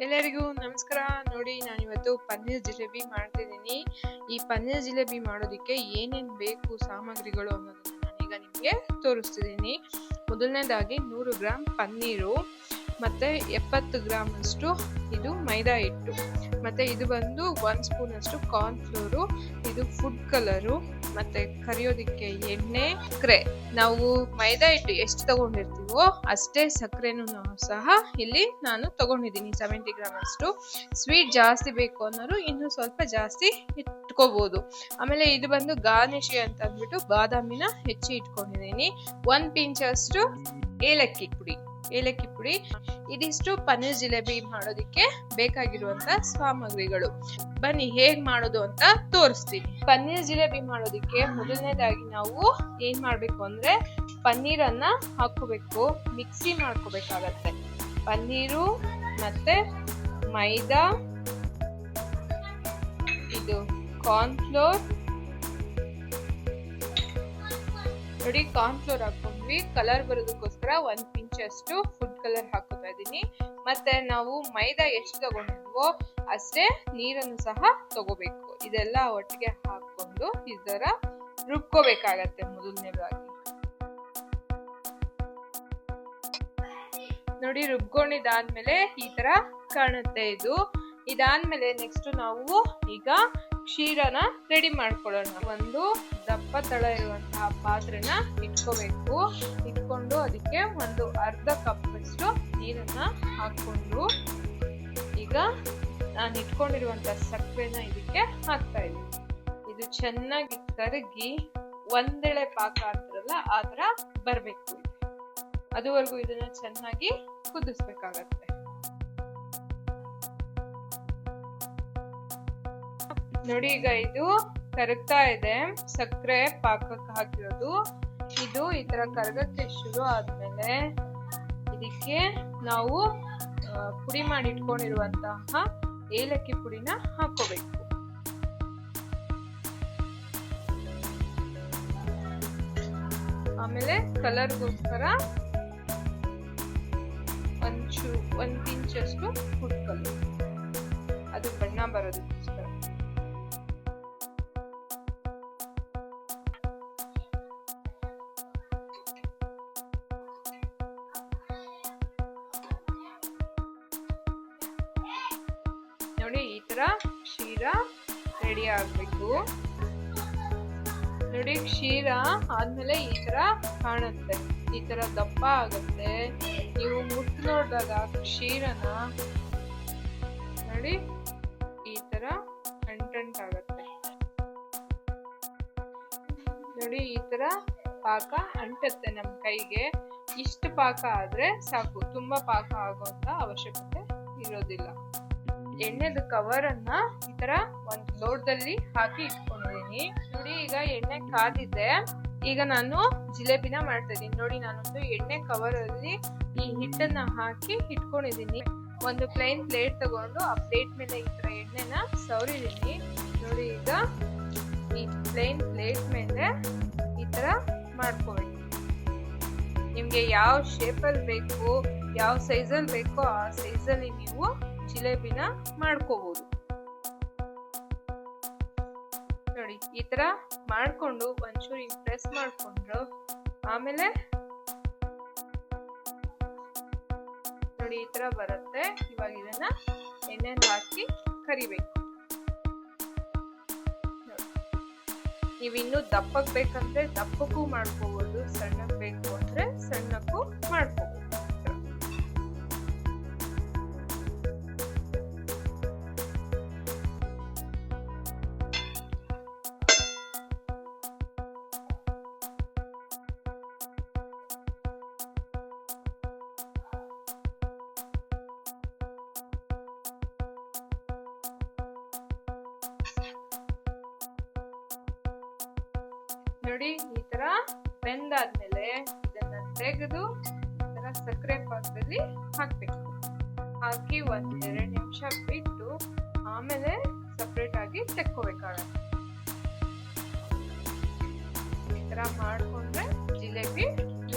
ಎಲ್ಲರಿಗೂ ನಮಸ್ಕಾರ. ನೋಡಿ, ನಾನಿವತ್ತು ಪನ್ನೀರ್ ಜಿಲೇಬಿ ಮಾಡ್ತಿದ್ದೀನಿ. ಈ ಪನ್ನೀರ್ ಜಿಲೇಬಿ ಮಾಡೋದಕ್ಕೆ ಏನೇನು ಬೇಕು ಸಾಮಗ್ರಿಗಳು ಅನ್ನೋದನ್ನ ನಾನೀಗ ನಿಮಗೆ ತೋರಿಸ್ತಿದ್ದೀನಿ. ಮೊದಲನೇದಾಗಿ 100 ಗ್ರಾಮ್ ಪನ್ನೀರು, ಮತ್ತೆ 70 ಗ್ರಾಮ್ ಅಷ್ಟು ಇದು ಮೈದಾ ಹಿಟ್ಟು, ಮತ್ತೆ ಇದು ಬಂದು 1 ಸ್ಪೂನ್ ಅಷ್ಟು ಕಾರ್ನ್ ಫ್ಲೋರು, ಇದು ಫುಡ್ ಕಲರು, ಮತ್ತೆ ಕರಿಯೋದಿಕ್ಕೆ ಎಣ್ಣೆ, ಸಕ್ಕರೆ. ನಾವು ಮೈದಾ ಹಿಟ್ಟು ಎಷ್ಟು ತಗೊಂಡಿರ್ತೀವೋ ಅಷ್ಟೇ ಸಕ್ಕರೆನೂ ಸಹ ಇಲ್ಲಿ ನಾನು ತಗೊಂಡಿದ್ದೀನಿ 70 ಗ್ರಾಮ್ ಅಷ್ಟು. ಸ್ವೀಟ್ ಜಾಸ್ತಿ ಬೇಕು ಅನ್ನೋರು ಇನ್ನು ಸ್ವಲ್ಪ ಜಾಸ್ತಿ ಇಟ್ಕೋಬಹುದು. ಆಮೇಲೆ ಇದು ಬಂದು ಗಾರ್ನಿಶ್ಗೆ ಅಂತ ಅಂದ್ಬಿಟ್ಟು ಬಾದಾಮಿನ ಹೆಚ್ಚಿ ಇಟ್ಕೊಂಡಿದ್ದೀನಿ. 1 ಪಿಂಚ್ ಅಷ್ಟು ಏಲಕ್ಕಿ ಪುಡಿ. ಇದಿಷ್ಟು ಪನ್ನೀರ್ ಜಿಲೇಬಿ ಮಾಡೋದಿಕ್ಕೆ ಬೇಕಾಗಿರುವಂತ ಸಾಮಗ್ರಿಗಳು. ಬನ್ನಿ ಹೇಗ್ ಮಾಡೋದು ಅಂತ ತೋರಿಸ್ತೀನಿ. ಪನ್ನೀರ್ ಜಿಲೇಬಿ ಮಾಡೋದಿಕ್ಕೆ ಮೊದಲನೇದಾಗಿ ನಾವು ಏನ್ ಮಾಡ್ಬೇಕು ಅಂದ್ರೆ ಪನ್ನೀರನ್ನ ಹಾಕೋಬೇಕು, ಮಿಕ್ಸಿ ಮಾಡ್ಕೋಬೇಕಾಗತ್ತೆ. ಪನ್ನೀರು ಮತ್ತೆ ಮೈದಾ, ಇದು ಕಾರ್ನ್ ಫ್ಲೋರ್. ನೋಡಿ, ಕಾರ್ನ್ ಫ್ಲೋರ್ ಹಾಕೊಂಡ್ವಿ. ಕಲರ್ ಬರೋದಕ್ಕೋಸ್ಕರ 1 ಪಿಂಚ್ ಅಷ್ಟು ಫುಡ್ ಕಲರ್ ಹಾಕೋತಾ ಇದೀನಿ. ಮತ್ತೆ ನಾವು ಮೈದಾ ಎಷ್ಟು ತಗೊಂಡಿದ್ವೋ ಅಷ್ಟೇ ನೀರನ್ನು ಸಹ ತಗೋಬೇಕು. ಇದೆಲ್ಲ ಒಟ್ಟಿಗೆ ಹಾಕೊಂಡು ಇದರ ರುಬ್ಕೋಬೇಕಾಗತ್ತೆ. ಮೊದಲನೇದಾಗಿ ನೋಡಿ, ರುಬ್ಕೊಂಡಿದ್ದಾದ್ಮೇಲೆ ಈ ತರ ಕಾಣುತ್ತೆ ಇದು. ಇದಾದ್ಮೇಲೆ ನೆಕ್ಸ್ಟ್ ನಾವು ಈಗ ಕ್ಷೀರನ ರೆಡಿ ಮಾಡ್ಕೊಳ್ಳೋಣ. ಒಂದು ದಪ್ಪ ತಳ ಇರುವಂತಹ ಪಾತ್ರೆನ ಇಟ್ಕೊಂಡು ಅದಕ್ಕೆ ಒಂದು ಅರ್ಧ ಕಪ್ ಅಷ್ಟು ನೀರನ್ನ ಹಾಕೊಂಡು ಈಗ ನಾನು ಇಟ್ಕೊಂಡಿರುವಂತಹ ಸಕ್ಕರೆನ ಇದಕ್ಕೆ ಹಾಕ್ತಾ ಇದ್ದೀನಿ. ಇದು ಚೆನ್ನಾಗಿ ಕರಗಿ ಒಂದೆಳೆ ಪಾಕ ಅಂತಾರಲ್ಲ ಆ ತರ ಬರ್ಬೇಕು. ಅದುವರೆಗೂ ಇದನ್ನ ಚೆನ್ನಾಗಿ ಕುದಿಸ್ಬೇಕಾಗತ್ತೆ. ನೋಡಿ, ಈಗ ಇದು ಕರಗ್ತಾ ಇದೆ. ಸಕ್ಕರೆ ಪಾಕಕ್ಕೆ ಹಾಕಿರೋದು ಇದು ಈ ತರ ಕರಗಕ್ಕೆ ಶುರು ಆದ್ಮೇಲೆ ಇದಕ್ಕೆ ನಾವು ಪುಡಿ ಮಾಡಿ ಇಟ್ಕೊಂಡಿರುವಂತಹ ಏಲಕ್ಕಿ ಪುಡಿನ ಹಾಕೋಬೇಕು. ಆಮೇಲೆ ಕಲರ್ಗೋಸ್ಕರ 1 ಪಿಂಚ್ ಅಷ್ಟು ಫುಡ್ ಕಲರ್, ಅದು ಬಣ್ಣ ಬರೋದಕ್ಕೋಸ್ಕರ. ನೋಡಿ, ಈ ತರ ಕ್ಷೀರ ರೆಡಿ ಆಗ್ಬೇಕು. ನೋಡಿ, ಕ್ಷೀರ ಆದ್ಮೇಲೆ ಈ ತರ ಕಾಣುತ್ತೆ, ಈ ತರ ದಪ್ಪ ಆಗುತ್ತೆ. ನೀವು ಮುಟ್ಟು ನೋಡಿದಾಗ ಕ್ಷೀರನ ನೋಡಿ ಈ ತರ ಅಂಟಂಟಾಗತ್ತೆ. ನೋಡಿ, ಈ ತರ ಪಾಕ ಅಂಟತ್ತೆ ನಮ್ ಕೈಗೆ. ಇಷ್ಟು ಪಾಕ ಆದ್ರೆ ಸಾಕು, ತುಂಬಾ ಪಾಕ ಆಗುವಂತ ಅವಶ್ಯಕತೆ ಇರೋದಿಲ್ಲ. ಎಣ್ಣೆದ ಕವರ್ ಅನ್ನ ಈ ತರ ಒಂದು ಲೋಟದಲ್ಲಿ ಹಾಕಿ ಇಟ್ಕೊಂಡಿದೀನಿ. ನೋಡಿ, ಈಗ ಎಣ್ಣೆ ಕಾದಿದೆ. ಈಗ ನಾನು ಜಿಲೇಬಿನ ಮಾಡ್ತಾ ಇದೀನಿ. ನೋಡಿ, ನಾನೊಂದು ಎಣ್ಣೆ ಕವರ್ ಅಲ್ಲಿ ಈ ಹಿಟ್ಟನ್ನ ಹಾಕಿ ಇಟ್ಕೊಂಡಿದೀನಿ. ಒಂದು ಪ್ಲೇನ್ ಪ್ಲೇಟ್ ತಗೊಂಡು ಆ ಪ್ಲೇಟ್ ಮೇಲೆ ಈ ತರ ಎಣ್ಣೆನ ಸವರಿದೀನಿ. ನೋಡಿ, ಈಗ ಈ ಪ್ಲೇನ್ ಪ್ಲೇಟ್ ಮೇಲೆ ಈ ತರ ಮಾಡ್ಕೋಬೇಕು. ನಿಮ್ಗೆ ಯಾವ ಶೇಪ್ ಅಲ್ಲಿ ಬೇಕು, ಯಾವ ಸೈಜ್ ಅಲ್ಲಿ ಬೇಕೋ ಆ ಸೈಜ್ ಅಲ್ಲಿ ನೀವು ಜಿಲೇಬಿನ ಮಾಡ್ಕೋಬಹುದು. ನೋಡಿ, ಈ ತರ ಮಾಡ್ಕೊಂಡು ಒಂಚೂರು ಪ್ರೆಸ್ ಮಾಡ್ಕೊಂಡ್ರು ಆಮೇಲೆ ನೋಡಿ ಈ ತರ ಬರುತ್ತೆ. ಇವಾಗ ಇದನ್ನ ಎಣ್ಣೆ ಹಾಕಿ ಕರಿಬೇಕು. ನೀವು ಇನ್ನು ದಪ್ಪಕ್ ಬೇಕಂದ್ರೆ ದಪ್ಪಕ್ಕೂ ಮಾಡ್ಕೋಬಹುದು, ಸಣ್ಣಕ್ ಬೇಕು ಅಂದ್ರೆ ಸಣ್ಣಕ್ಕೂ ಮಾಡ್ಕೋಬಹುದು. ನೋಡಿ, ಈ ತರ ಬೆಂದಾದ್ಮೇಲೆ ಇದನ್ನ ತೆಗೆದು ಈ ತರ ಸಕ್ಕರೆ ಪಾಕದಲ್ಲಿ ಹಾಕ್ಬೇಕು. ಹಾಕಿ 1-2 ನಿಮಿಷ ಬಿಟ್ಟು ಆಮೇಲೆ ಸಪರೇಟ್ ಆಗಿ ತೆಕ್ಕೋಬೇಕಾಗತ್ತೆ. ಈ ತರ ಮಾಡ್ಕೊಂಡ್ರೆ ಜಿಲೇಬಿ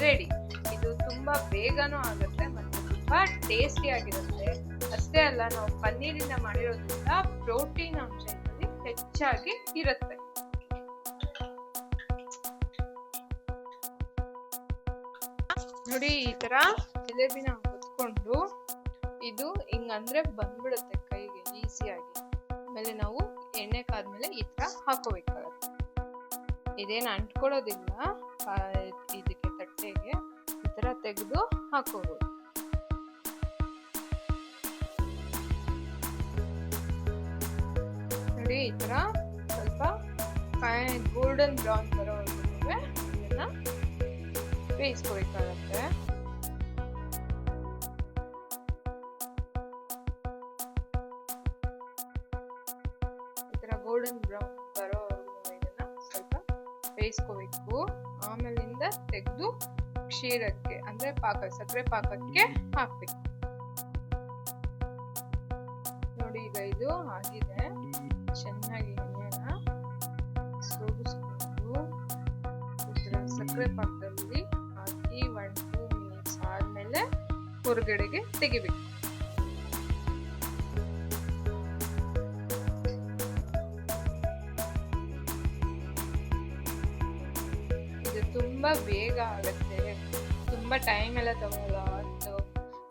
ರೆಡಿ. ಇದು ತುಂಬಾ ಬೇಗನೂ ಆಗುತ್ತೆ ಮತ್ತೆ ತುಂಬಾ ಟೇಸ್ಟಿ ಆಗಿರುತ್ತೆ. ಅಷ್ಟೇ ಅಲ್ಲ, ನಾವು ಪನ್ನೀರಿಂದ ಮಾಡಿರೋದ್ರಿಂದ ಪ್ರೋಟೀನ್ ಅಂಶ ಇದರಲ್ಲಿ ಹೆಚ್ಚಾಗಿ ಇರುತ್ತೆ. ನೋಡಿ, ಈ ತರ ಜಿಲೇಬಿನ ಹೊತ್ಕೊಂಡು ಇದು ಹಿಂಗಂದ್ರೆ ಬಂದ್ಬಿಡುತ್ತೆ ಕೈಗೆ ಈಸಿಯಾಗಿ. ಆಮೇಲೆ ನಾವು ಎಣ್ಣೆ ಕಾದ್ಮೇಲೆ ಈ ತರ ಹಾಕೋಬೇಕಾಗತ್ತೆ. ಇದೇನು ಅಂಟ್ಕೊಳ್ಳೋದಿಲ್ಲ ಇದಕ್ಕೆ, ತಟ್ಟೆಗೆ ಈ ತರ ತೆಗೆದು ಹಾಕೋಬಹುದು. ನೋಡಿ, ಈ ತರ ಸ್ವಲ್ಪ ಗೋಲ್ಡನ್ ಬ್ರೌನ್ ಬರೋವರೆಗೂ ಇದನ್ನ ಬೇಯಿಸ್ಕೋಬೇಕಾಗತ್ತೆ. ಈ ತರ ಗೋಲ್ಡನ್ ಬ್ರೌನ್ ಬರೋವರೆಗೂ ಇದನ್ನ ಸ್ವಲ್ಪ ಬೇಯಿಸ್ಕೋಬೇಕು. ಆಮೇಲಿಂದ ತೆಗೆದು ಕ್ಷೀರಕ್ಕೆ ಅಂದ್ರೆ ಸಕ್ಕರೆ ಪಾಕಕ್ಕೆ ಹಾಕ್ಬೇಕು. ನೋಡಿ, ಈಗ ಇದು ಆಗಿದೆ. ಚೆನ್ನಾಗಿ ಎಣ್ಣೆನ ಸೋಗಿಸ್ಕೊಂಡು ಸಕ್ಕರೆ ಪಾಕದಲ್ಲಿ ಹಾಕಿ 1-2 ಮಿನಿಟ್ಸ್ ಆದ್ಮೇಲೆ ಹೊರಗಡೆಗೆ ತೆಗಿಬೇಕು. ಇದು ತುಂಬಾ ಬೇಗ ಆಗತ್ತೆ, ತುಂಬಾ ಟೈಮ್ ಎಲ್ಲ ತಗೊಳ್ಳಲ್ಲ.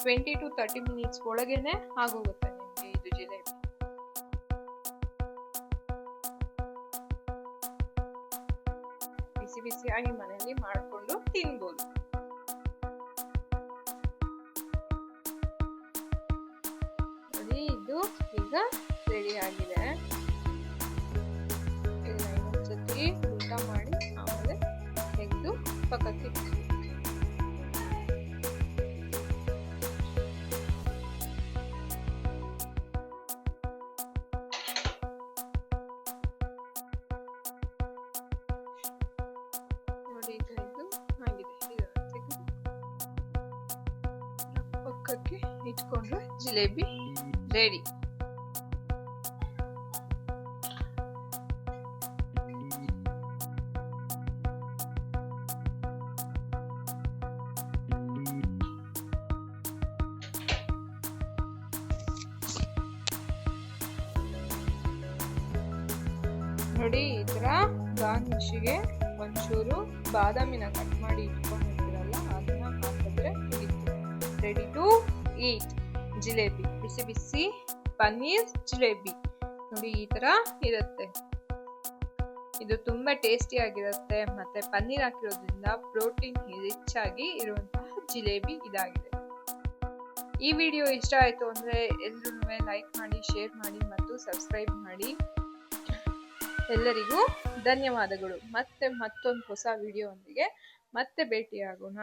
20 to 30 ಮಿನಿಟ್ಸ್ ಒಳಗೇನೆ ಆಗೋಗುತ್ತೆ ನಿಮ್ಗೆ ಇದು ಜಿಲೇಬಿ. ಬಿಸಿ ಬಿಸಿಯಾಗಿ ಮನೆಯಲ್ಲಿ ಮಾಡ್ಕೊಂಡು ತಿನ್ಬೋದು. ನೋಡಿ, ಇದು ಈಗ ರೆಡಿ ಆಗಿದೆ. ಇದನ್ನ ಇನ್ನೊಂದ್ಸತಿ ಊಟ ಮಾಡಿ ಆಮೇಲೆ ತೆಗೆದು ಪಕ್ಕಕ್ಕೆ ಇಡ್ತೀವಿ. ನೋಡಿ, ಇದು ಆಗಿದೆ. ಇದನ್ನ ತೆಗೆದು ಪಕ್ಕಕ್ಕೆ ಇಟ್ಕೊಂಡ್ರೆ ಜಿಲೇಬಿ ರೆಡಿ. ನೋಡಿ, ಈ ತರ ಗಾರ್ನಿಷ್ಗೆ ಒಂಚೂರು ಬಾದಾಮಿನ ಕಟ್ ಮಾಡಿ ಇಟ್ಕೊಂಡಿರ್ತೀರಲ್ಲ, ಅದನ್ನ ಹಾಕಿದ್ರೆ ರೆಡಿ ಟು ಈಟ್ ಜಿಲೇಬಿ. ಬಿಸಿ ಬಿಸಿ ಪನ್ನೀರ್ ಜಿಲೇಬಿ ನೋಡಿ, ಈ ತರ ಇರುತ್ತೆ. ಇದು ತುಂಬಾ ಟೇಸ್ಟಿ ಆಗಿರುತ್ತೆ. ಮತ್ತೆ ಪನ್ನೀರ್ ಹಾಕಿರೋದ್ರಿಂದ ಪ್ರೋಟೀನ್ ರಿಚ್ ಆಗಿ ಇರುವಂತಹ ಜಿಲೇಬಿ ಇದಾಗಿದೆ. ಈ ವಿಡಿಯೋ ಇಷ್ಟ ಆಯ್ತು ಅಂದ್ರೆ ಎಲ್ರೂ ಲೈಕ್ ಮಾಡಿ, ಶೇರ್ ಮಾಡಿ ಮತ್ತು ಸಬ್ಸ್ಕ್ರೈಬ್ ಮಾಡಿ. ಎಲ್ಲರಿಗೂ ಧನ್ಯವಾದಗಳು. ಮತ್ತೆ ಮತ್ತೊಂದು ಹೊಸ ವಿಡಿಯೋ ಒಂದಿಗೆ ಮತ್ತೆ ಭೇಟಿಯಾಗೋಣ.